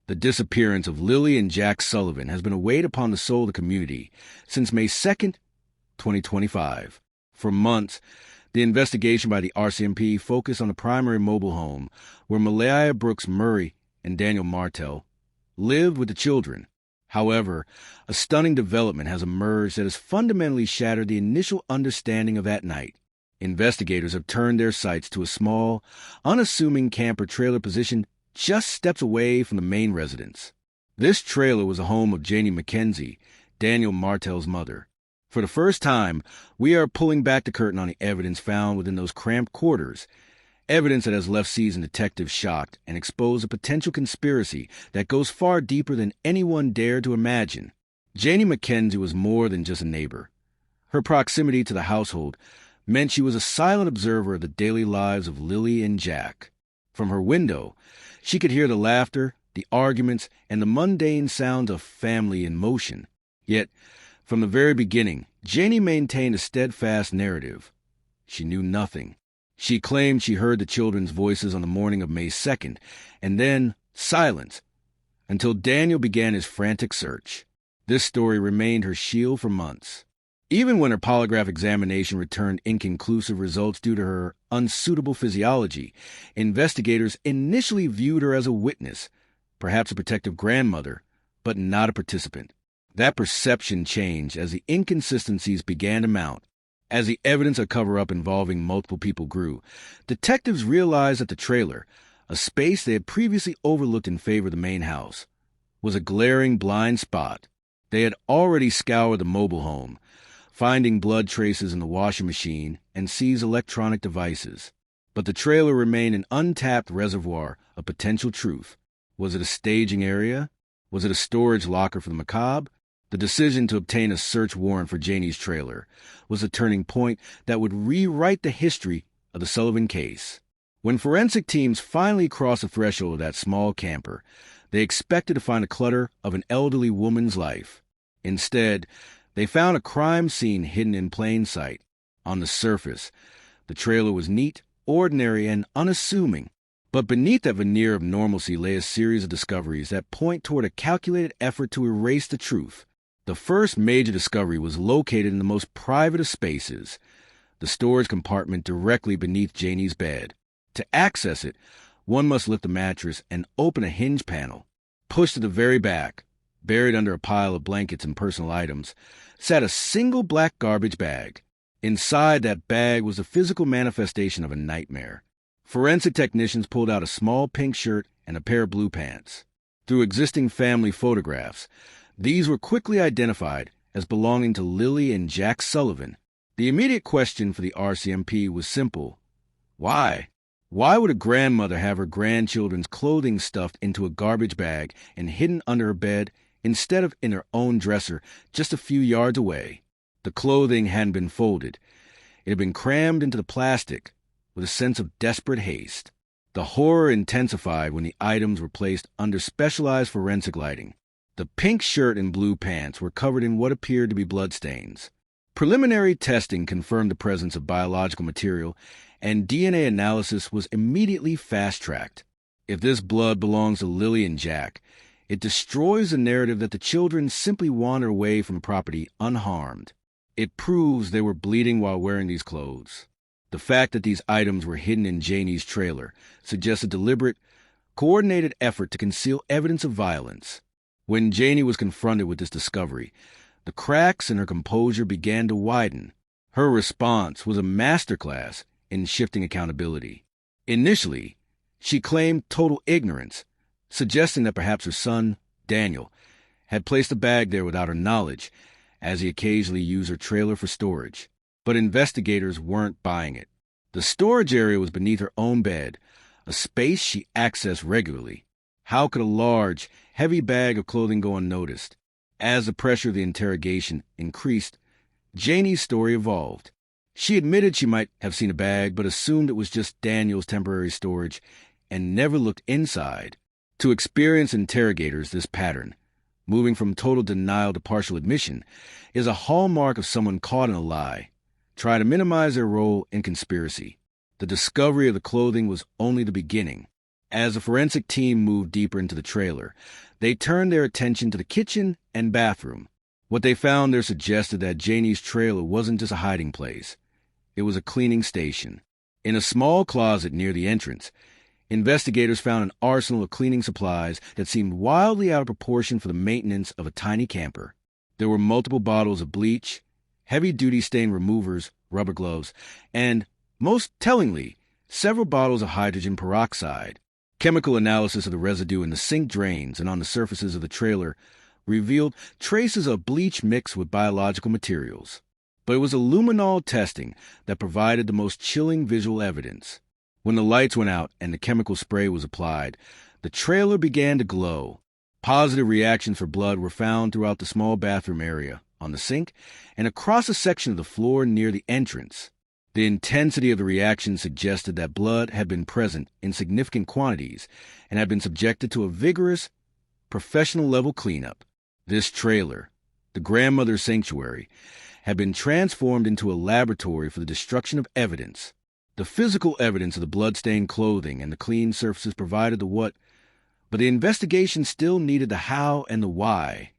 The disappearance of Lilly and Jack Sullivan has been a weight upon the soul of the community since May 2nd, 2025. For months, the investigation by the RCMP focused on the primary mobile home where Malaya Brooks Murray and Daniel Martell lived with the children. However, a stunning development has emerged that has fundamentally shattered the initial understanding of that night. Investigators have turned their sights to a small, unassuming camper-trailer positioned just steps away from the main residence. This trailer was the home of Janie MacKenzie, Daniel Martell's mother. For the first time, we are pulling back the curtain on the evidence found within those cramped quarters, evidence that has left seasoned detectives shocked and exposed a potential conspiracy that goes far deeper than anyone dared to imagine. Janie MacKenzie was more than just a neighbor. Her proximity to the household meant she was a silent observer of the daily lives of Lilly and Jack. From her window, she could hear the laughter, the arguments, and the mundane sounds of family in motion. Yet, from the very beginning, Janie maintained a steadfast narrative. She knew nothing. She claimed she heard the children's voices on the morning of May 2nd, and then silence, until Daniel began his frantic search. This story remained her shield for months. Even when her polygraph examination returned inconclusive results due to her unsuitable physiology, investigators initially viewed her as a witness, perhaps a protective grandmother, but not a participant. That perception changed as the inconsistencies began to mount. As the evidence of cover-up involving multiple people grew, detectives realized that the trailer, a space they had previously overlooked in favor of the main house, was a glaring blind spot. They had already scoured the mobile home, finding blood traces in the washing machine and seized electronic devices. But the trailer remained an untapped reservoir of potential truth. Was it a staging area? Was it a storage locker for the macabre? The decision to obtain a search warrant for Janie's trailer was a turning point that would rewrite the history of the Sullivan case. When forensic teams finally crossed the threshold of that small camper, they expected to find the clutter of an elderly woman's life. Instead, they found a crime scene hidden in plain sight. On the surface, the trailer was neat, ordinary, and unassuming. But beneath that veneer of normalcy lay a series of discoveries that point toward a calculated effort to erase the truth. The first major discovery was located in the most private of spaces, the storage compartment directly beneath Janie's bed. To access it, one must lift the mattress and open a hinge panel. Pushed to the very back, buried under a pile of blankets and personal items, sat a single black garbage bag. Inside that bag was the physical manifestation of a nightmare. Forensic technicians pulled out a small pink shirt and a pair of blue pants. Through existing family photographs, these were quickly identified as belonging to Lilly and Jack Sullivan. The immediate question for the RCMP was simple. Why? Why would a grandmother have her grandchildren's clothing stuffed into a garbage bag and hidden under her bed instead of in her own dresser just a few yards away? The clothing hadn't been folded. It had been crammed into the plastic with a sense of desperate haste. The horror intensified when the items were placed under specialized forensic lighting. The pink shirt and blue pants were covered in what appeared to be bloodstains. Preliminary testing confirmed the presence of biological material, and DNA analysis was immediately fast-tracked. If this blood belongs to Lilly and Jack, it destroys the narrative that the children simply wander away from property unharmed. It proves they were bleeding while wearing these clothes. The fact that these items were hidden in Janie's trailer suggests a deliberate, coordinated effort to conceal evidence of violence. When Janie was confronted with this discovery, the cracks in her composure began to widen. Her response was a masterclass in shifting accountability. Initially, she claimed total ignorance, suggesting that perhaps her son, Daniel, had placed the bag there without her knowledge, as he occasionally used her trailer for storage. But investigators weren't buying it. The storage area was beneath her own bed, a space she accessed regularly. How could a large, heavy bag of clothing go unnoticed? As the pressure of the interrogation increased, Janie's story evolved. She admitted she might have seen a bag, but assumed it was just Daniel's temporary storage and never looked inside. To experienced interrogators, this pattern, moving from total denial to partial admission, is a hallmark of someone caught in a lie, trying to minimize their role in conspiracy. The discovery of the clothing was only the beginning. As the forensic team moved deeper into the trailer, they turned their attention to the kitchen and bathroom. What they found there suggested that Janie's trailer wasn't just a hiding place. It was a cleaning station. In a small closet near the entrance, investigators found an arsenal of cleaning supplies that seemed wildly out of proportion for the maintenance of a tiny camper. There were multiple bottles of bleach, heavy-duty stain removers, rubber gloves, and, most tellingly, several bottles of hydrogen peroxide. Chemical analysis of the residue in the sink drains and on the surfaces of the trailer revealed traces of bleach mixed with biological materials. But it was luminol testing that provided the most chilling visual evidence. When the lights went out and the chemical spray was applied, the trailer began to glow. Positive reactions for blood were found throughout the small bathroom area, on the sink, and across a section of the floor near the entrance. The intensity of the reaction suggested that blood had been present in significant quantities and had been subjected to a vigorous, professional-level cleanup. This trailer, the grandmother's sanctuary, had been transformed into a laboratory for the destruction of evidence. The physical evidence of the blood-stained clothing and the clean surfaces provided the what, but the investigation still needed the how and the why.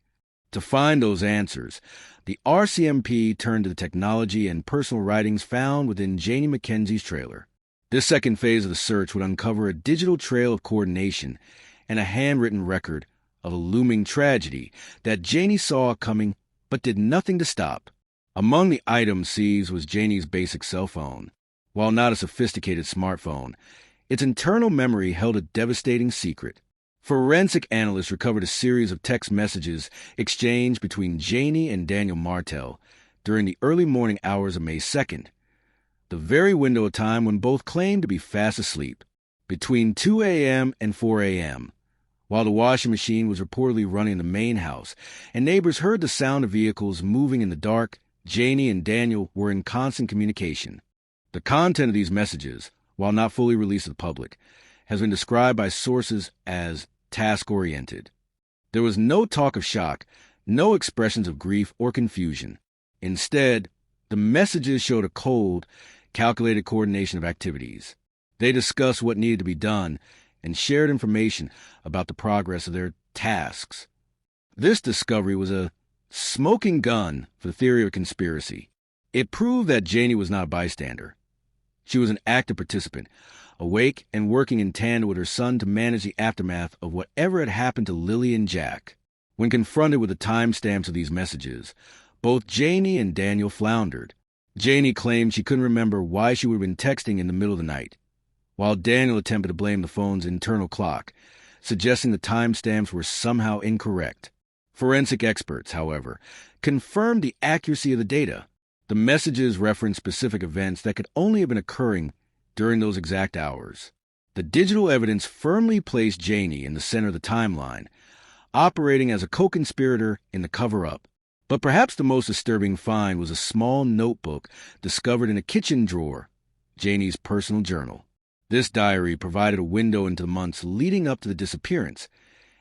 To find those answers, the RCMP turned to the technology and personal writings found within Janie MacKenzie's trailer. This second phase of the search would uncover a digital trail of coordination and a handwritten record of a looming tragedy that Janie saw coming but did nothing to stop. Among the items seized was Janie's basic cell phone. While not a sophisticated smartphone, its internal memory held a devastating secret. Forensic analysts recovered a series of text messages exchanged between Janie and Daniel Martell during the early morning hours of May 2nd, the very window of time when both claimed to be fast asleep, between 2 a.m. and 4 a.m., while the washing machine was reportedly running in the main house and neighbors heard the sound of vehicles moving in the dark. Janie and Daniel were in constant communication. The content of these messages, while not fully released to the public, has been described by sources as task-oriented. There was no talk of shock, no expressions of grief or confusion. Instead, the messages showed a cold, calculated coordination of activities. They discussed what needed to be done and shared information about the progress of their tasks. This discovery was a smoking gun for the theory of conspiracy. It proved that Janie was not a bystander. She was an active participant, awake and working in tandem with her son to manage the aftermath of whatever had happened to Lilly and Jack. When confronted with the timestamps of these messages, both Janie and Daniel floundered. Janie claimed she couldn't remember why she would have been texting in the middle of the night, while Daniel attempted to blame the phone's internal clock, suggesting the timestamps were somehow incorrect. Forensic experts, however, confirmed the accuracy of the data. The messages referenced specific events that could only have been occurring during those exact hours. The digital evidence firmly placed Janie in the center of the timeline, operating as a co-conspirator in the cover-up. But perhaps the most disturbing find was a small notebook discovered in a kitchen drawer, Janie's personal journal. This diary provided a window into the months leading up to the disappearance,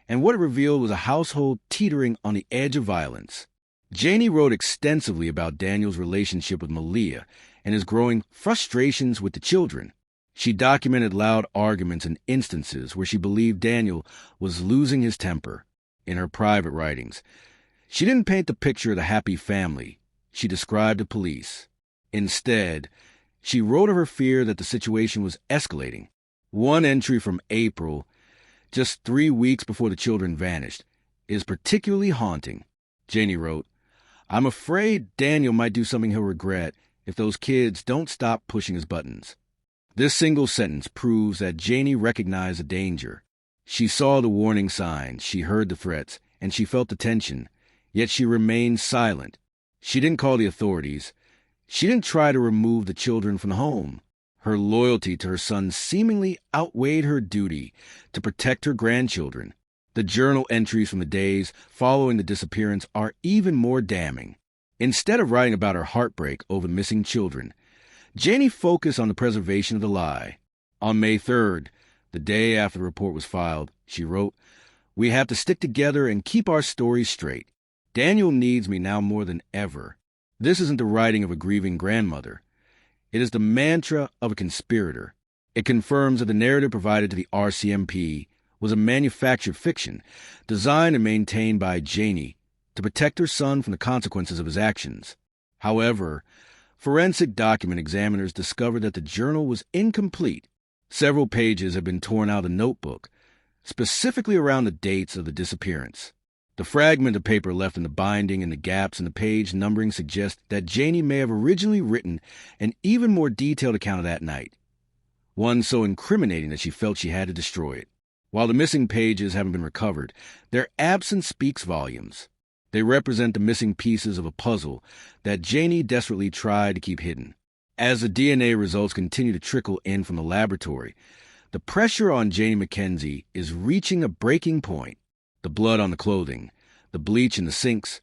and what it revealed was a household teetering on the edge of violence. Janie wrote extensively about Daniel's relationship with Malia and his growing frustrations with the children. She documented loud arguments and instances where she believed Daniel was losing his temper. In her private writings, she didn't paint the picture of the happy family she described to police. Instead, she wrote of her fear that the situation was escalating. One entry from April, just 3 weeks before the children vanished, is particularly haunting. Janie wrote, "I'm afraid Daniel might do something he'll regret if those kids don't stop pushing his buttons." This single sentence proves that Janie recognized the danger. She saw the warning signs, she heard the threats, and she felt the tension, yet she remained silent. She didn't call the authorities. She didn't try to remove the children from the home. Her loyalty to her son seemingly outweighed her duty to protect her grandchildren. The journal entries from the days following the disappearance are even more damning. Instead of writing about her heartbreak over the missing children, Janie focused on the preservation of the lie. On May 3rd, the day after the report was filed, she wrote, "We have to stick together and keep our stories straight. Daniel needs me now more than ever." This isn't the writing of a grieving grandmother. It is the mantra of a conspirator. It confirms that the narrative provided to the RCMP was a manufactured fiction designed and maintained by Janie to protect her son from the consequences of his actions. However, forensic document examiners discovered that the journal was incomplete. Several pages had been torn out of the notebook, specifically around the dates of the disappearance. The fragment of paper left in the binding and the gaps in the page numbering suggest that Janie may have originally written an even more detailed account of that night, one so incriminating that she felt she had to destroy it. While the missing pages haven't been recovered, their absence speaks volumes. They represent the missing pieces of a puzzle that Janie desperately tried to keep hidden. As the DNA results continue to trickle in from the laboratory, the pressure on Janie MacKenzie is reaching a breaking point. The blood on the clothing, the bleach in the sinks,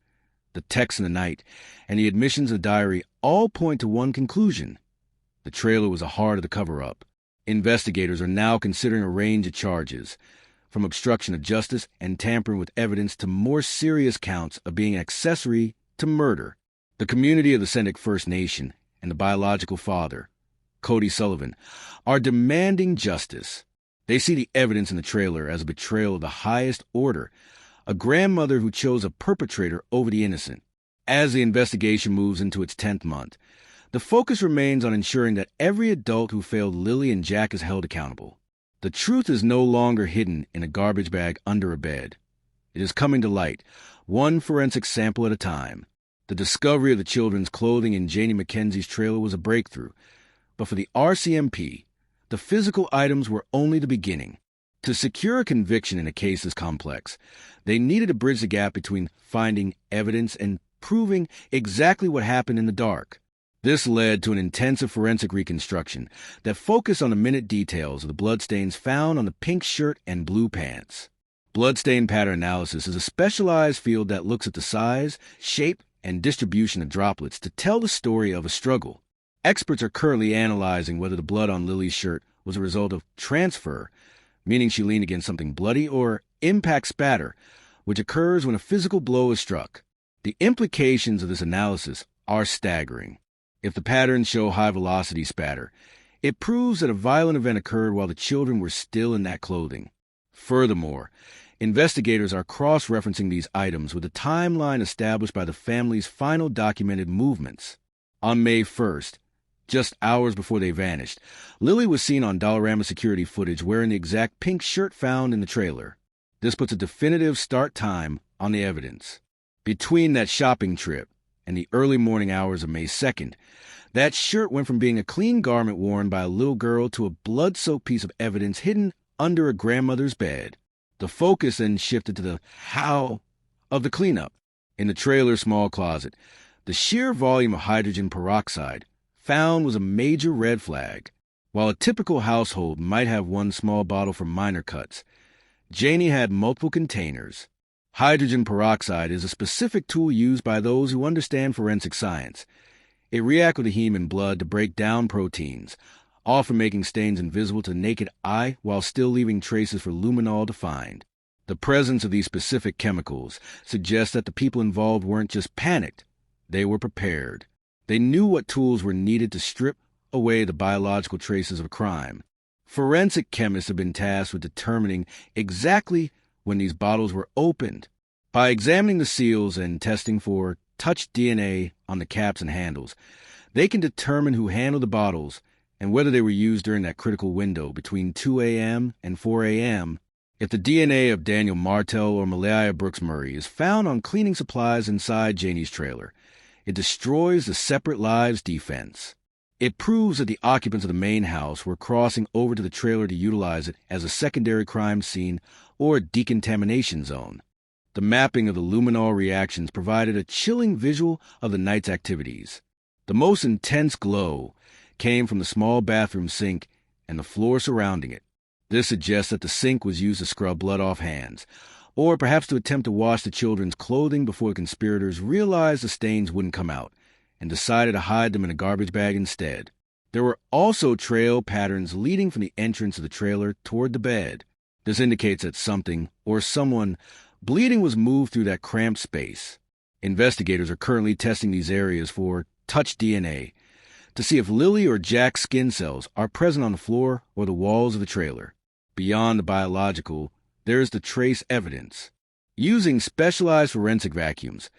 the text in the night, and the admissions in the diary all point to one conclusion. The trailer was a heart of the cover-up. Investigators are now considering a range of charges, from obstruction of justice and tampering with evidence to more serious counts of being accessory to murder. The community of the Sendic First Nation and the biological father, Cody Sullivan, are demanding justice. They see the evidence in the trailer as a betrayal of the highest order, a grandmother who chose a perpetrator over the innocent. As the investigation moves into its 10th month, the focus remains on ensuring that every adult who failed Lilly and Jack is held accountable. The truth is no longer hidden in a garbage bag under a bed. It is coming to light, one forensic sample at a time. The discovery of the children's clothing in Janie MacKenzie's trailer was a breakthrough, but for the RCMP, the physical items were only the beginning. To secure a conviction in a case this complex, they needed to bridge the gap between finding evidence and proving exactly what happened in the dark. This led to an intensive forensic reconstruction that focused on the minute details of the bloodstains found on the pink shirt and blue pants. Bloodstain pattern analysis is a specialized field that looks at the size, shape, and distribution of droplets to tell the story of a struggle. Experts are currently analyzing whether the blood on Lily's shirt was a result of transfer, meaning she leaned against something bloody, or impact spatter, which occurs when a physical blow is struck. The implications of this analysis are staggering. If the patterns show high-velocity spatter, it proves that a violent event occurred while the children were still in that clothing. Furthermore, investigators are cross-referencing these items with a timeline established by the family's final documented movements. On May 1st, just hours before they vanished, Lily was seen on Dollarama security footage wearing the exact pink shirt found in the trailer. This puts a definitive start time on the evidence. Between that shopping trip and the early morning hours of May 2nd, that shirt went from being a clean garment worn by a little girl to a blood-soaked piece of evidence hidden under a grandmother's bed. The focus then shifted to the how of the cleanup. In the trailer's small closet, the sheer volume of hydrogen peroxide found was a major red flag. While a typical household might have one small bottle for minor cuts, Janie had multiple containers. Hydrogen peroxide is a specific tool used by those who understand forensic science. It reacts with the heme in blood to break down proteins, often making stains invisible to the naked eye while still leaving traces for luminol to find. The presence of these specific chemicals suggests that the people involved weren't just panicked, they were prepared. They knew what tools were needed to strip away the biological traces of a crime. Forensic chemists have been tasked with determining exactly when these bottles were opened. By examining the seals and testing for touch DNA on the caps and handles, they can determine who handled the bottles and whether they were used during that critical window between 2 a.m. and 4 a.m. If the DNA of Daniel Martell or Malaya Brooks Murray is found on cleaning supplies inside Janie's trailer, it destroys the separate lives defense. It proves that the occupants of the main house were crossing over to the trailer to utilize it as a secondary crime scene or decontamination zone. The mapping of the luminol reactions provided a chilling visual of the night's activities. The most intense glow came from the small bathroom sink and the floor surrounding it. This suggests that the sink was used to scrub blood off hands, or perhaps to attempt to wash the children's clothing before the conspirators realized the stains wouldn't come out and decided to hide them in a garbage bag instead. There were also trail patterns leading from the entrance of the trailer toward the bed. This indicates that something or someone bleeding was moved through that cramped space. Investigators are currently testing these areas for touch DNA to see if Lilly or Jack's skin cells are present on the floor or the walls of the trailer. Beyond the biological, there is the trace evidence. Using specialized forensic vacuums,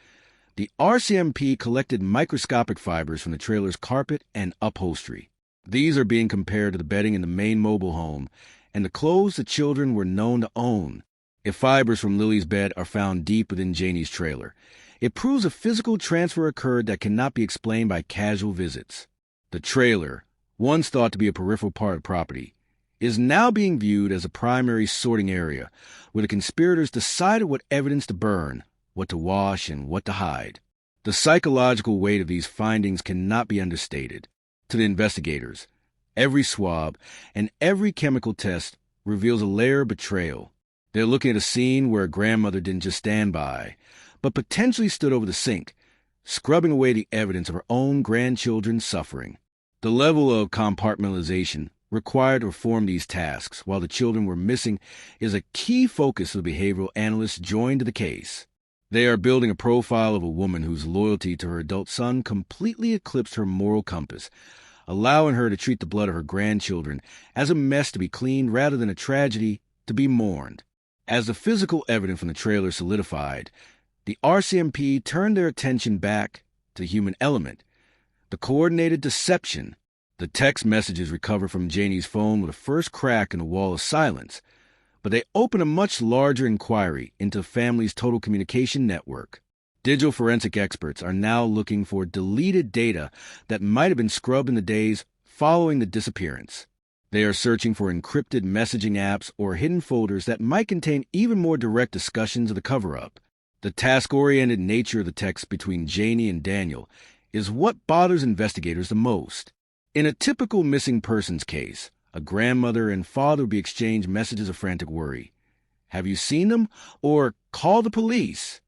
the RCMP collected microscopic fibers from the trailer's carpet and upholstery. These are being compared to the bedding in the main mobile home and the clothes the children were known to own. If fibers from Lilly's bed are found deep within Janie's trailer, it proves a physical transfer occurred that cannot be explained by casual visits. The trailer, once thought to be a peripheral part of property, is now being viewed as a primary sorting area where the conspirators decided what evidence to burn, what to wash, and what to hide. The psychological weight of these findings cannot be understated. To the investigators, every swab and every chemical test reveals a layer of betrayal. They're looking at a scene where a grandmother didn't just stand by, but potentially stood over the sink, scrubbing away the evidence of her own grandchildren's suffering. The level of compartmentalization required to perform these tasks while the children were missing is a key focus of the behavioral analysts joined to the case. They are building a profile of a woman whose loyalty to her adult son completely eclipsed her moral compass, allowing her to treat the blood of her grandchildren as a mess to be cleaned rather than a tragedy to be mourned. As the physical evidence from the trailer solidified, the RCMP turned their attention back to the human element, the coordinated deception. The text messages recovered from Janie's phone were the first crack in the wall of silence, but they open a much larger inquiry into the family's total communication network. Digital forensic experts are now looking for deleted data that might have been scrubbed in the days following the disappearance. They are searching for encrypted messaging apps or hidden folders that might contain even more direct discussions of the cover-up. The task-oriented nature of the text between Janie and Daniel is what bothers investigators the most. In a typical missing persons case, a grandmother and father would be exchanged messages of frantic worry. Have you seen them? Or call the police.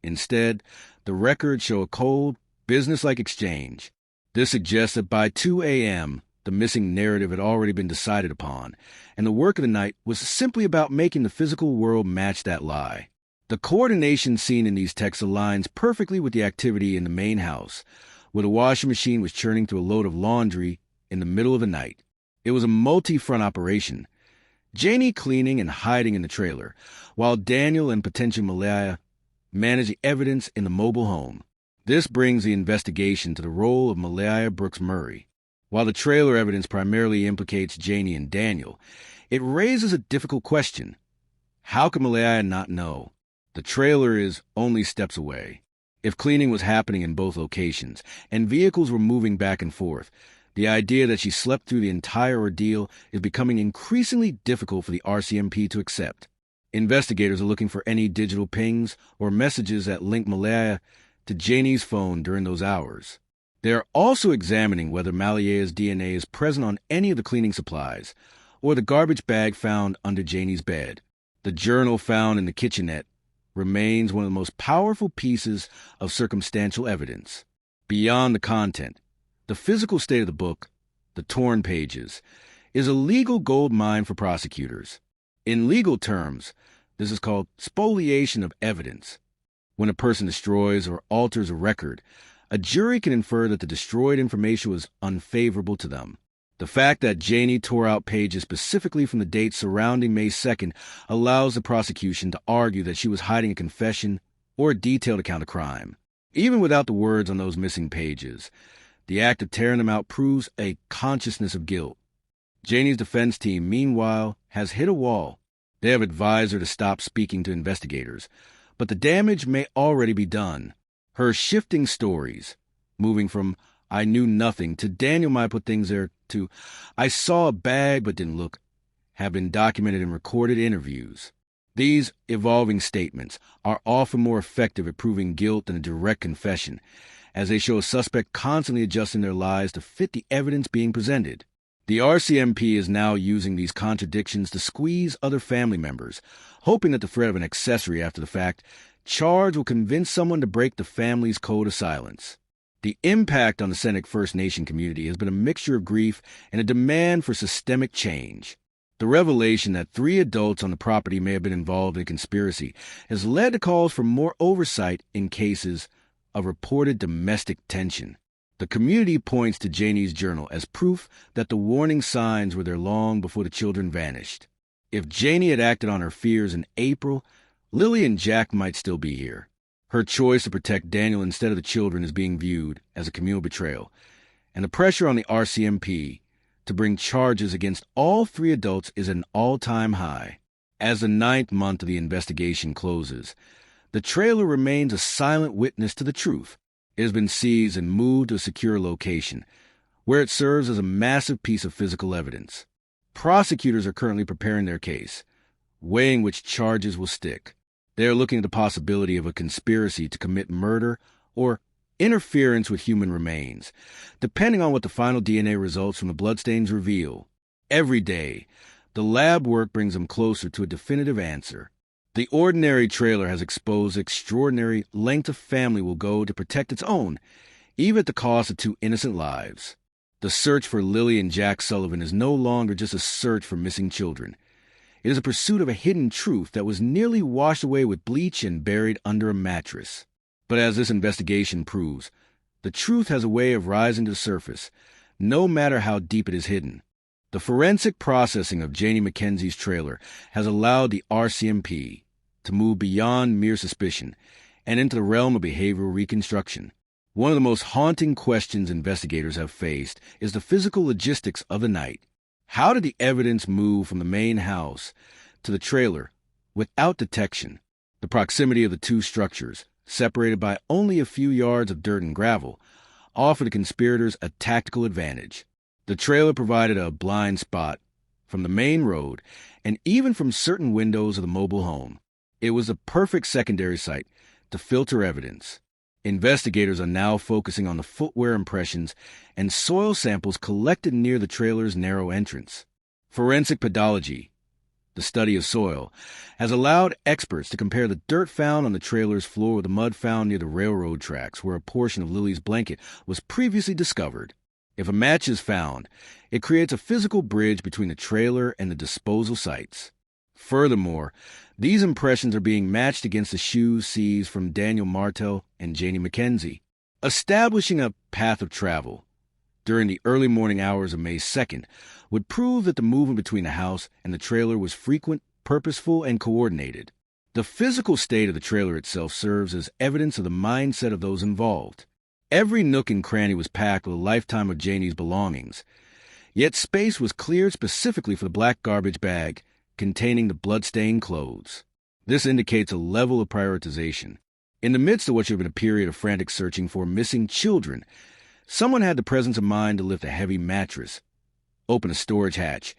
Instead, the records show a cold, business-like exchange. This suggests that by 2 a.m., the missing narrative had already been decided upon, and the work of the night was simply about making the physical world match that lie. The coordination seen in these texts aligns perfectly with the activity in the main house, where the washing machine was churning through a load of laundry in the middle of the night. It was a multi-front operation. Janie cleaning and hiding in the trailer, while Daniel and potential Malaya managed the evidence in the mobile home. This brings the investigation to the role of Malaya Brooks Murray. While the trailer evidence primarily implicates Janie and Daniel, it raises a difficult question. How could Malaya not know? The trailer is only steps away. If cleaning was happening in both locations, and vehicles were moving back and forth, the idea that she slept through the entire ordeal is becoming increasingly difficult for the RCMP to accept. Investigators are looking for any digital pings or messages that link Malaya to Janie's phone during those hours. They are also examining whether Malaya's DNA is present on any of the cleaning supplies, or the garbage bag found under Janie's bed. The journal found in the kitchenette remains one of the most powerful pieces of circumstantial evidence. Beyond the content, the physical state of the book, the torn pages, is a legal gold mine for prosecutors. In legal terms, this is called spoliation of evidence. When a person destroys or alters a record, a jury can infer that the destroyed information was unfavorable to them. The fact that Janie tore out pages specifically from the dates surrounding May 2nd allows the prosecution to argue that she was hiding a confession or a detailed account of crime. Even without the words on those missing pages, the act of tearing them out proves a consciousness of guilt. Janie's defense team, meanwhile, has hit a wall. They have advised her to stop speaking to investigators, but the damage may already be done. Her shifting stories, moving from "I knew nothing" to "Daniel might put things there" to "I saw a bag but didn't look," have been documented in recorded interviews. These evolving statements are often more effective at proving guilt than a direct confession, as they show a suspect constantly adjusting their lies to fit the evidence being presented. The RCMP is now using these contradictions to squeeze other family members, hoping that the threat of an accessory after the fact charge will convince someone to break the family's code of silence. The impact on the Seneca First Nation community has been a mixture of grief and a demand for systemic change. The revelation that 3 adults on the property may have been involved in a conspiracy has led to calls for more oversight in cases of reported domestic tension. The community points to Janie's journal as proof that the warning signs were there long before the children vanished. If Janie had acted on her fears in April, Lilly and Jack might still be here. Her choice to protect Daniel instead of the children is being viewed as a communal betrayal, and the pressure on the RCMP to bring charges against all three adults is at an all-time high. As the 9th month of the investigation closes, the trailer remains a silent witness to the truth. It has been seized and moved to a secure location, where it serves as a massive piece of physical evidence. Prosecutors are currently preparing their case, weighing which charges will stick. They are looking at the possibility of a conspiracy to commit murder or interference with human remains, depending on what the final DNA results from the bloodstains reveal. Every day, the lab work brings them closer to a definitive answer. The ordinary trailer has exposed the extraordinary length a family will go to protect its own, even at the cost of 2 innocent lives. The search for Lilly and Jack Sullivan is no longer just a search for missing children. It is a pursuit of a hidden truth that was nearly washed away with bleach and buried under a mattress. But as this investigation proves, the truth has a way of rising to the surface, no matter how deep it is hidden. The forensic processing of Janie MacKenzie's trailer has allowed the RCMP to move beyond mere suspicion and into the realm of behavioral reconstruction. One of the most haunting questions investigators have faced is the physical logistics of the night. How did the evidence move from the main house to the trailer without detection? The proximity of the two structures, separated by only a few yards of dirt and gravel, offered the conspirators a tactical advantage. The trailer provided a blind spot from the main road and even from certain windows of the mobile home. It was a perfect secondary site to filter evidence. Investigators are now focusing on the footwear impressions and soil samples collected near the trailer's narrow entrance. Forensic pedology, the study of soil, has allowed experts to compare the dirt found on the trailer's floor with the mud found near the railroad tracks where a portion of Lily's blanket was previously discovered. If a match is found, it creates a physical bridge between the trailer and the disposal sites. Furthermore, these impressions are being matched against the shoes seized from Daniel Martel and Janie MacKenzie, establishing a path of travel. During the early morning hours of May 2nd, would prove that the movement between the house and the trailer was frequent, purposeful, and coordinated. The physical state of the trailer itself serves as evidence of the mindset of those involved. Every nook and cranny was packed with a lifetime of Janie's belongings, yet space was cleared specifically for the black garbage bag containing the blood-stained clothes. This indicates a level of prioritization. In the midst of what should have been a period of frantic searching for missing children, someone had the presence of mind to lift a heavy mattress, open a storage hatch,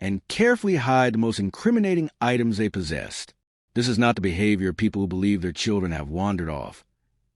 and carefully hide the most incriminating items they possessed. This is not the behavior of people who believe their children have wandered off.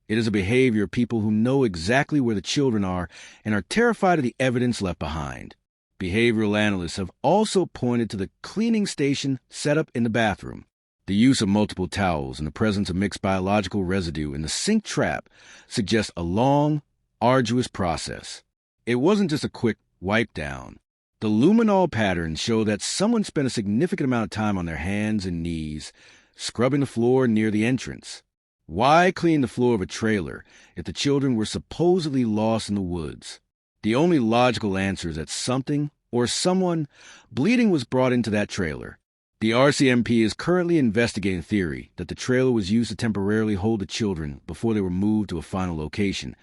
It is a behavior of people who know exactly where the children are and are terrified of the evidence left behind. Behavioral analysts have also pointed to the cleaning station set up in the bathroom. The use of multiple towels and the presence of mixed biological residue in the sink trap suggests a long, arduous process. It wasn't just a quick wipe down. The luminol patterns show that someone spent a significant amount of time on their hands and knees, scrubbing the floor near the entrance. Why clean the floor of a trailer if the children were supposedly lost in the woods? The only logical answer is that something or someone bleeding was brought into that trailer. The RCMP is currently investigating the theory that the trailer was used to temporarily hold the children before they were moved to a final location,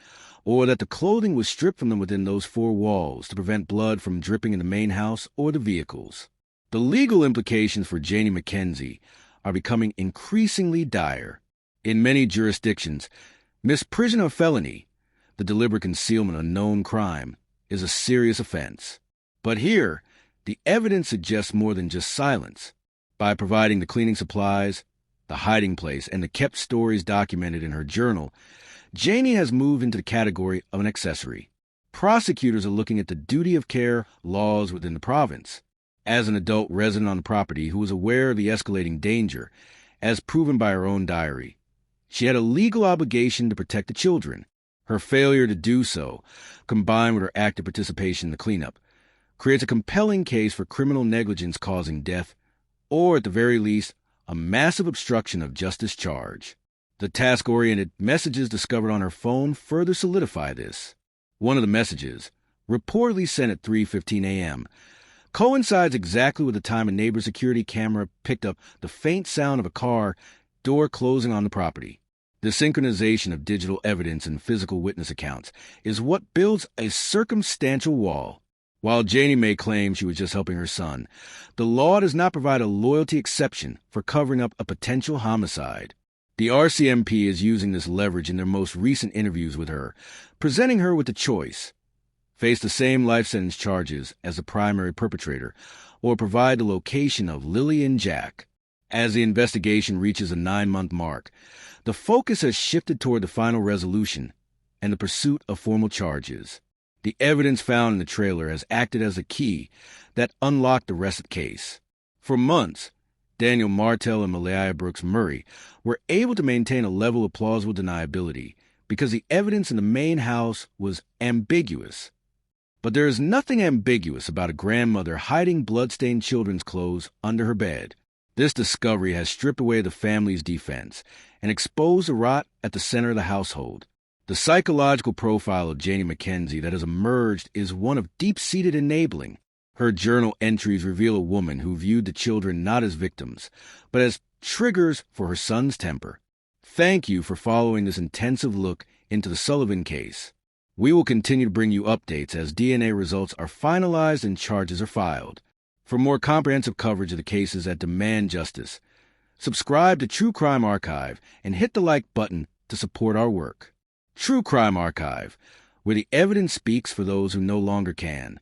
or that the clothing was stripped from them within those 4 walls to prevent blood from dripping in the main house or the vehicles. The legal implications for Janie MacKenzie are becoming increasingly dire. In many jurisdictions, misprision of felony, the deliberate concealment of a known crime, is a serious offense. But here, the evidence suggests more than just silence. By providing the cleaning supplies, the hiding place, and the kept stories documented in her journal, Janie has moved into the category of an accessory. Prosecutors are looking at the duty of care laws within the province. As an adult resident on the property who was aware of the escalating danger, as proven by her own diary, she had a legal obligation to protect the children. Her failure to do so, combined with her active participation in the cleanup, creates a compelling case for criminal negligence causing death, or at the very least, a massive obstruction of justice charge. The task-oriented messages discovered on her phone further solidify this. One of the messages, reportedly sent at 3:15 a.m., coincides exactly with the time a neighbor's security camera picked up the faint sound of a car door closing on the property. The synchronization of digital evidence and physical witness accounts is what builds a circumstantial wall. While Janie may claim she was just helping her son, the law does not provide a loyalty exception for covering up a potential homicide. The RCMP is using this leverage in their most recent interviews with her, presenting her with the choice: face the same life sentence charges as the primary perpetrator, or provide the location of Lilly and Jack. As the investigation reaches a 9-month mark, the focus has shifted toward the final resolution and the pursuit of formal charges. The evidence found in the trailer has acted as a key that unlocked the rest of the case. For months, Daniel Martell and Malaya Brooks Murray were able to maintain a level of plausible deniability because the evidence in the main house was ambiguous. But there is nothing ambiguous about a grandmother hiding blood-stained children's clothes under her bed. This discovery has stripped away the family's defense and exposed the rot at the center of the household. The psychological profile of Janie MacKenzie that has emerged is one of deep-seated enabling. Her journal entries reveal a woman who viewed the children not as victims, but as triggers for her son's temper. Thank you for following this intensive look into the Sullivan case. We will continue to bring you updates as DNA results are finalized and charges are filed. For more comprehensive coverage of the cases that demand justice, subscribe to True Crime Archive and hit the like button to support our work. True Crime Archive, where the evidence speaks for those who no longer can.